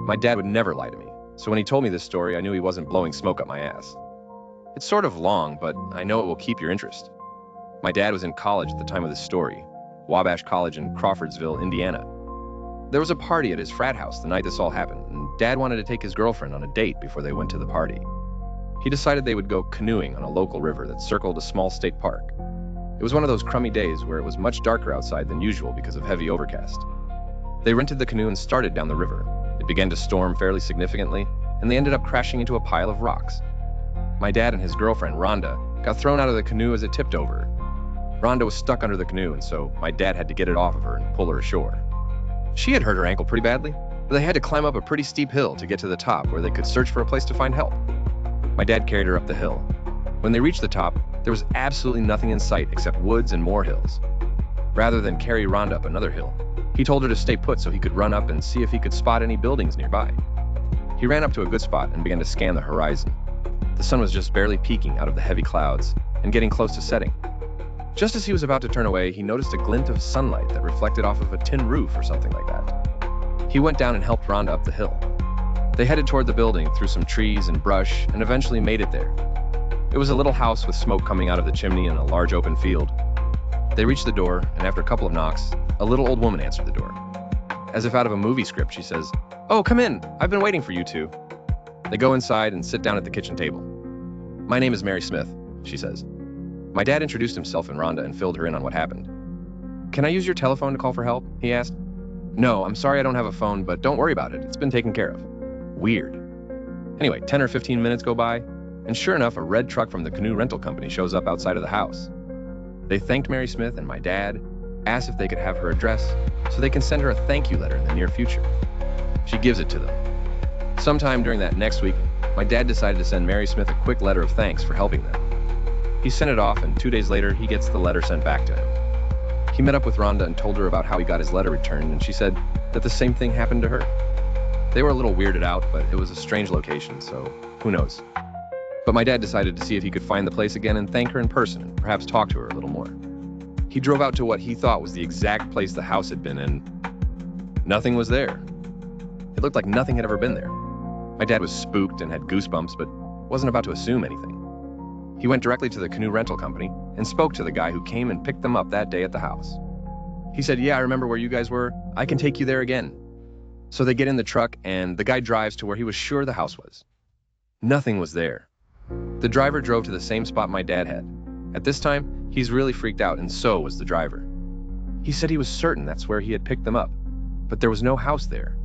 My dad would never lie to me, so when he told me this story, I knew he wasn't blowing smoke up my ass. It's sort of long, but I know it will keep your interest. My dad was in college at the time of this story, Wabash College in Crawfordsville, Indiana. There was a party at his frat house the night this all happened, and Dad wanted to take his girlfriend on a date before they went to the party. He decided they would go canoeing on a local river that circled a small state park. It was one of those crummy days where it was much darker outside than usual because of heavy overcast. They rented the canoe and started down the river. It began to storm fairly significantly, and they ended up crashing into a pile of rocks. My dad and his girlfriend, Rhonda, got thrown out of the canoe as it tipped over. Rhonda was stuck under the canoe, and so my dad had to get it off of her and pull her ashore. She had hurt her ankle pretty badly, but they had to climb up a pretty steep hill to get to the top where they could search for a place to find help. My dad carried her up the hill. When they reached the top, there was absolutely nothing in sight except woods and more hills. Rather than carry Rhonda up another hill, he told her to stay put so he could run up and see if he could spot any buildings nearby. He ran up to a good spot and began to scan the horizon. The sun was just barely peeking out of the heavy clouds and getting close to setting. Just as he was about to turn away, he noticed a glint of sunlight that reflected off of a tin roof or something like that. He went down and helped Rhonda up the hill. They headed toward the building through some trees and brush and eventually made it there. It was a little house with smoke coming out of the chimney in a large open field. They reached the door, and after a couple of knocks, a little old woman answered the door. As if out of a movie script, she says, "Oh, come in. I've been waiting for you two." They go inside and sit down at the kitchen table. "My name is Mary Smith," she says. My dad introduced himself and Rhonda and filled her in on what happened. "Can I use your telephone to call for help?" he asked. "No, I'm sorry I don't have a phone, but don't worry about it. It's been taken care of." Weird. Anyway, 10 or 15 minutes go by, and sure enough, a red truck from the canoe rental company shows up outside of the house. They thanked Mary Smith and my dad, asked if they could have her address so they can send her a thank you letter in the near future. She gives it to them. Sometime during that next week, my dad decided to send Mary Smith a quick letter of thanks for helping them. He sent it off, and 2 days later, he gets the letter sent back to him. He met up with Rhonda and told her about how he got his letter returned, and she said that the same thing happened to her. They were a little weirded out, but it was a strange location, so who knows. But my dad decided to see if he could find the place again and thank her in person and perhaps talk to her a little more. He drove out to what he thought was the exact place the house had been, and nothing was there. It looked like nothing had ever been there. My dad was spooked and had goosebumps, but wasn't about to assume anything. He went directly to the canoe rental company and spoke to the guy who came and picked them up that day at the house. He said, "Yeah, I remember where you guys were. I can take you there again." So they get in the truck, and the guy drives to where he was sure the house was. Nothing was there. The driver drove to the same spot my dad had. At this time, he's really freaked out, and so was the driver. He said he was certain that's where he had picked them up, but there was no house there.